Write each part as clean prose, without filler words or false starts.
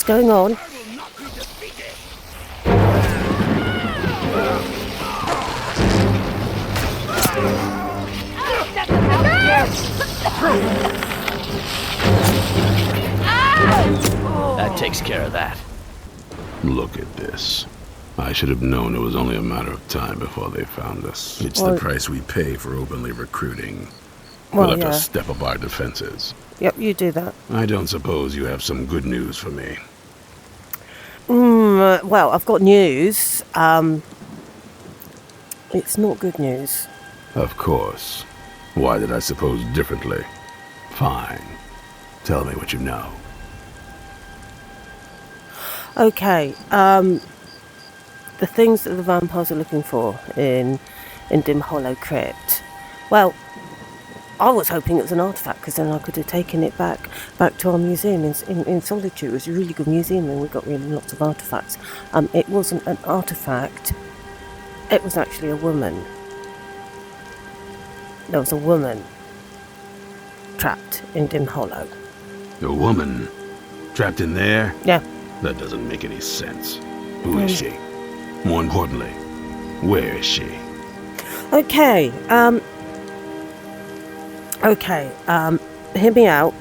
going on? That takes care of that. Look at this. I should have known it was only a matter of time before they found us. It's Well, the price we pay for openly recruiting. Well, We'll have yeah. to step up our defenses. Yep, you do that. I don't suppose you have some good news for me. Well, I've got news. It's not good news. Of course. Why did I suppose differently? Fine. Tell me what you know. Okay, the things that the vampires are looking for in Dim Hollow Crypt. Well, I was hoping it was an artifact, because then I could have taken it back to our museum in Solitude. It was a really good museum, and we got really lots of artifacts. It wasn't an artifact. It was actually a woman. There was a woman trapped in Dim Hollow. A woman? Trapped in there? Yeah. That doesn't make any sense. Who is she? More importantly, where is she? Okay, hear me out.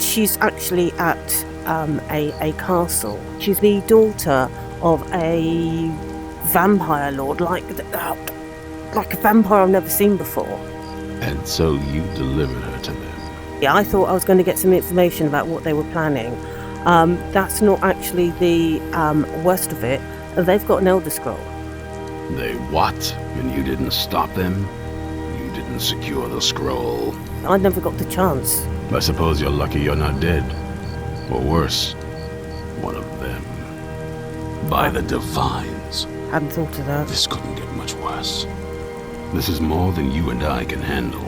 She's actually at a castle. She's the daughter of a vampire lord, like a vampire I've never seen before. And so you delivered her to them. Yeah, I thought I was going to get some information about what they were planning. That's not actually the worst of it. They've got an Elder Scroll. They what? And you didn't stop them? You didn't secure the scroll? I never got the chance. I suppose you're lucky you're not dead. Or worse, one of them. By the Divines. Hadn't thought of that. This couldn't get much worse. This is more than you and I can handle.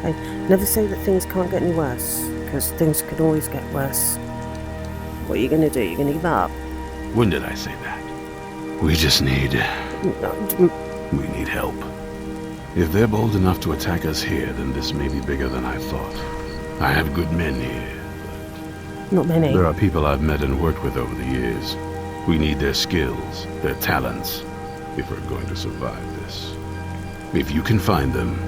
Hey, never say that things can't get any worse, because things could always get worse. What are you going to do? You're going to give up? When did I say that? We just need... We need help. If they're bold enough to attack us here, then this may be bigger than I thought. I have good men here. Not many. There are people I've met and worked with over the years. We need their skills, their talents, if we're going to survive this. If you can find them,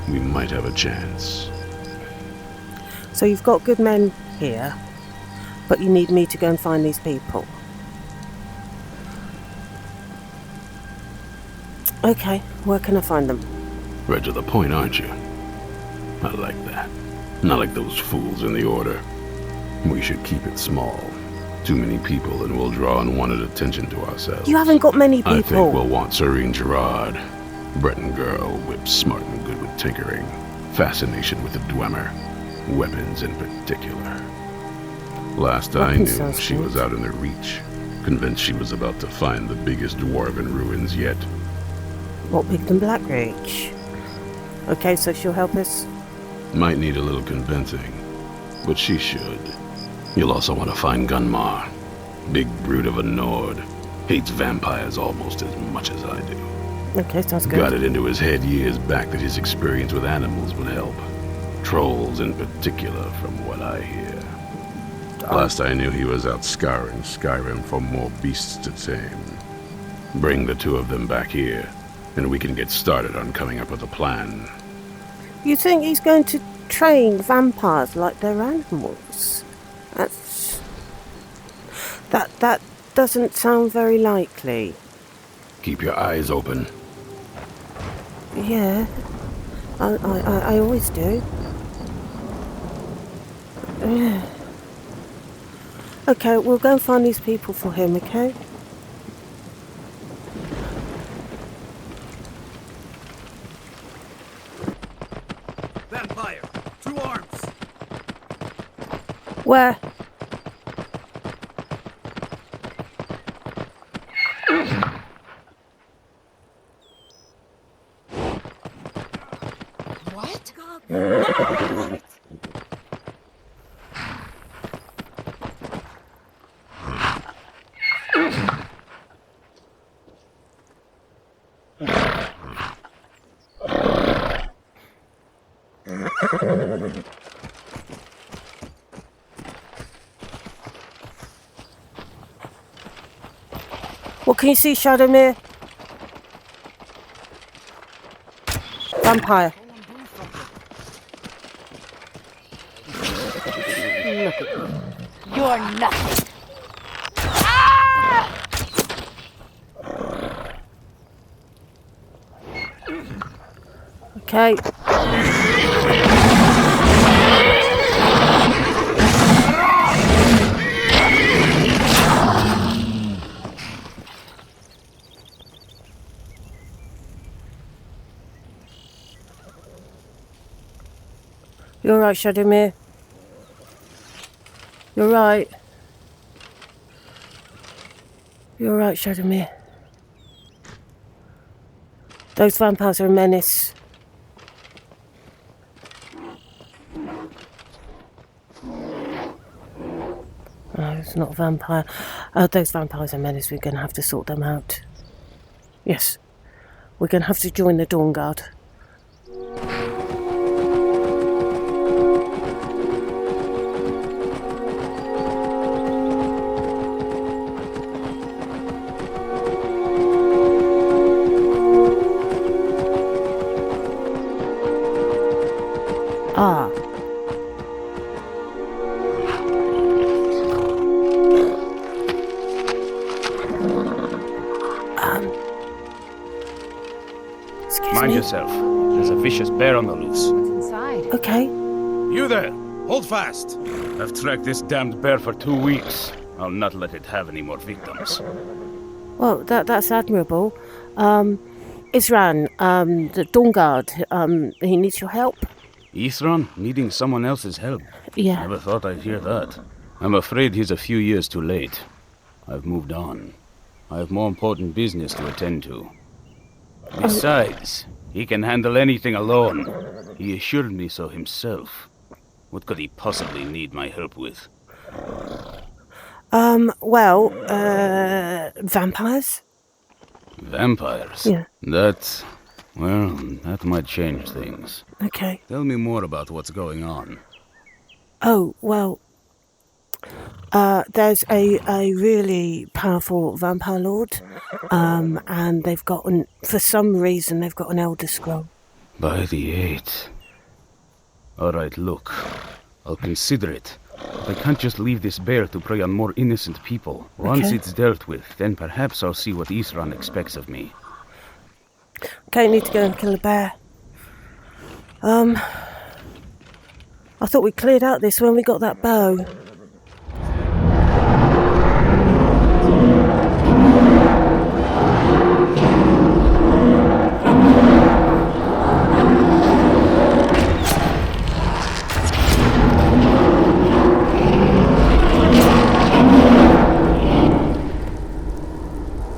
we might have a chance. So you've got good men here, but you need me to go and find these people. Okay, where can I find them? Right to the point, aren't you? I like that. Not like those fools in the Order. We should keep it small. Too many people and we'll draw unwanted attention to ourselves. You haven't got many people. I think we'll want Serene Gerard. Breton girl, whip smart and good with tinkering. Fascination with the Dwemer. Weapons in particular. Last I knew, she was out in the Reach. Convinced she was about to find the biggest dwarven ruins yet. What, bigger than Blackreach? Okay, so she'll help us? Might need a little convincing, but she should. You'll also want to find Gunmar. Big brute of a Nord. Hates vampires almost as much as I do. Okay, sounds good. Got it into his head years back that his experience with animals would help. Trolls in particular, from what I hear. Last I knew, he was out scouring Skyrim for more beasts to tame. Bring the two of them back here, and we can get started on coming up with a plan. You think he's going to train vampires like they're animals? That doesn't sound very likely. Keep your eyes open. Yeah, I always do. Okay, we'll go and find these people for him, okay? Vampire! 2 arms! Where? What? What can you see, Shadowmere? Vampire. Look at you. You're nothing. Okay. You're right, Shadowmere. You're right. You're right, Shadowmere. Those vampires are a menace. No, it's not a vampire. Those vampires are a menace. We're going to have to sort them out. Yes. We're going to have to join the Dawnguard. Ah. Excuse Mind me. yourself. There's a vicious bear on the loose. What's inside? Okay. You there! Hold fast! I've tracked this damned bear for 2 weeks. I'll not let it have any more victims. Well, that's admirable. Isran, the Dawnguard, he needs your help. Isran needing someone else's help. Yeah. Never thought I'd hear that. I'm afraid he's a few years too late. I've moved on. I have more important business to attend to. Besides, he can handle anything alone. He assured me so himself. What could he possibly need my help with? Vampires? Vampires? Yeah. That might change things. Okay. Tell me more about what's going on. Oh, well, there's a really powerful vampire lord, and they've got, for some reason, they've got an Elder Scroll. By the 8. Alright, look. I'll consider it. I can't just leave this bear to prey on more innocent people. Once Okay. it's dealt with, then perhaps I'll see what Isran expects of me. Okay, need to go and kill a bear. I thought we cleared out this when we got that bow.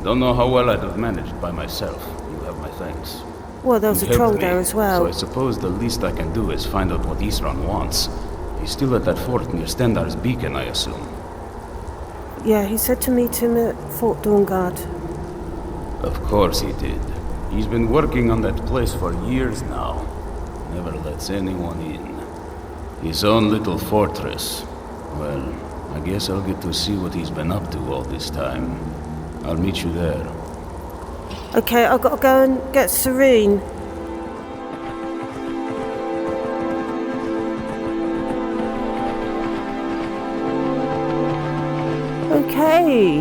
Don't know how well I'd have managed by myself. You have my thanks. Well, there was a You troll helped me, there as So well. I suppose the least I can do is find out what Isran wants. He's still at that fort near Stendar's beacon, I assume. Yeah, he said to meet him at Fort Dawnguard. Of course he did. He's been working on that place for years now. Never lets anyone in. His own little fortress. Well, I guess I'll get to see what he's been up to all this time. I'll meet you there. Okay, I've got to go and get Serene. Okay.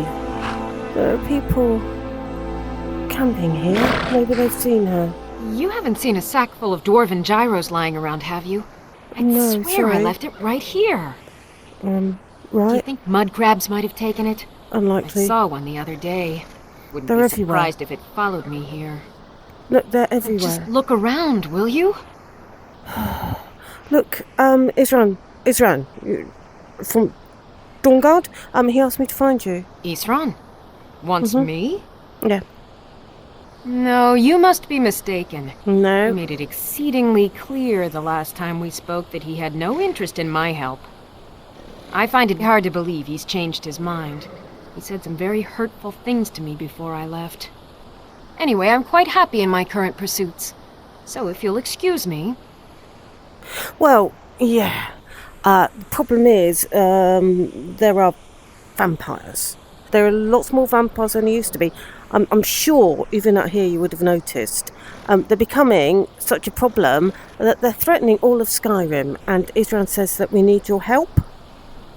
There are people camping here. Maybe they've seen her. You haven't seen a sack full of dwarven gyros lying around, have you? I No, swear I sorry. left it right here. Do you Right? think mud crabs might have taken it? I Unlikely. saw one the other day. Wouldn't They're be everywhere. surprised if it followed me here. Look, they're everywhere. Just look around, will you? Look, Isran, from Dawnguard. He asked me to find you. Isran? Wants me? Yeah. No, you must be mistaken. He No. made it exceedingly clear the last time we spoke that he had no interest in my help. I find it hard to believe he's changed his mind. He said some very hurtful things to me before I left. Anyway, I'm quite happy in my current pursuits. So if you'll excuse me... Well, yeah. The problem is, there are vampires. There are lots more vampires than there used to be. I'm sure, even out here, you would have noticed. They're becoming such a problem that they're threatening all of Skyrim, and Isran says that we need your help.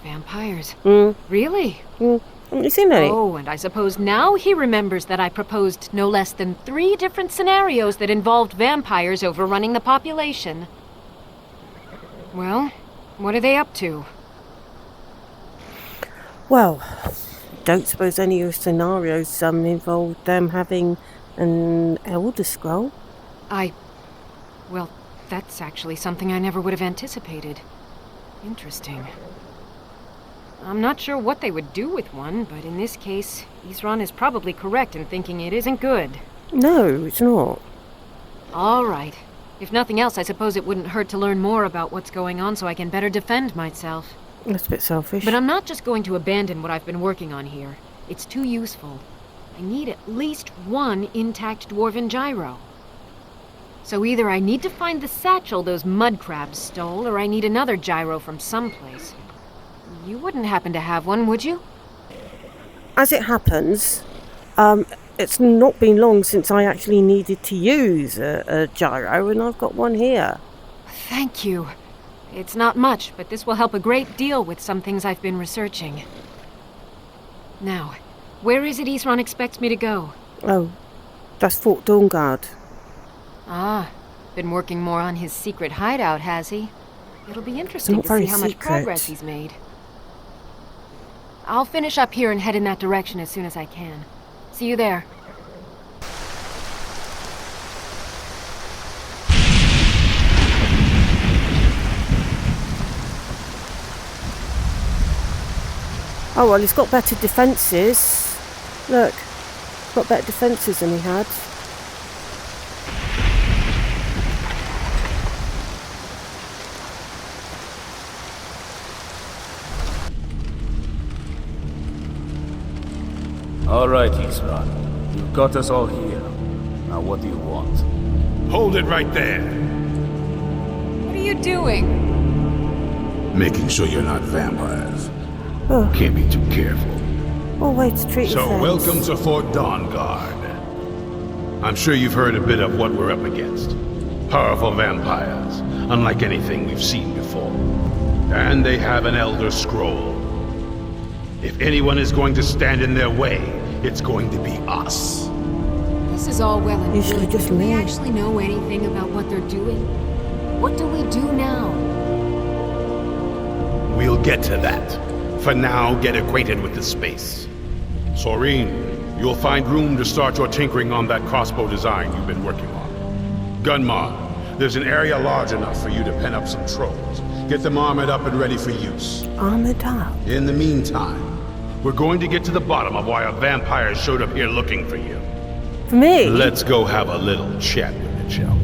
Vampires? Mm. Really? Haven't you seen any? Oh, and I suppose now he remembers that I proposed no less than 3 different scenarios that involved vampires overrunning the population. Well, what are they up to? Well, don't suppose any of your scenarios involved them having an Elder Scroll? Well, that's actually something I never would have anticipated. Interesting. I'm not sure what they would do with one, but in this case, Isran is probably correct in thinking it isn't good. No, it's not. All right. If nothing else, I suppose it wouldn't hurt to learn more about what's going on so I can better defend myself. That's a bit selfish. But I'm not just going to abandon what I've been working on here. It's too useful. I need at least 1 intact dwarven gyro. So either I need to find the satchel those mud crabs stole, or I need another gyro from someplace. You wouldn't happen to have one, would you? As it happens, it's not been long since I actually needed to use a gyro, and I've got one here. Thank you. It's not much, but this will help a great deal with some things I've been researching. Now, where is it Isran expects me to go? Oh, that's Fort Dawnguard. Ah, been working more on his secret hideout, has he? It'll be interesting Not to very see how much secret. progress he's made. I'll finish up here and head in that direction as soon as I can. See you there. Oh, well, he's got better defences. Look, got better defences than he had. All right, Isran. You've got us all here. Now what do you want? Hold it right there. What are you doing? Making sure you're not vampires. Oh, Can't be too careful. what a way to treat your So, friends. welcome to Fort Dawnguard. I'm sure you've heard a bit of what we're up against. Powerful vampires, unlike anything we've seen before. And they have an Elder Scroll. If anyone is going to stand in their way, it's going to be us. This is all well and Usually good, just but do we me. actually know anything about what they're doing? What do we do now? We'll get to that. For now, get acquainted with the space. Soreen, you'll find room to start your tinkering on that crossbow design you've been working on. Gunmar, there's an area large enough for you to pen up some trolls. Get them armored up and ready for use. Armoured up. In the meantime, we're going to get to the bottom of why a vampire showed up here looking for you. For me? Let's go have a little chat with it, shall we?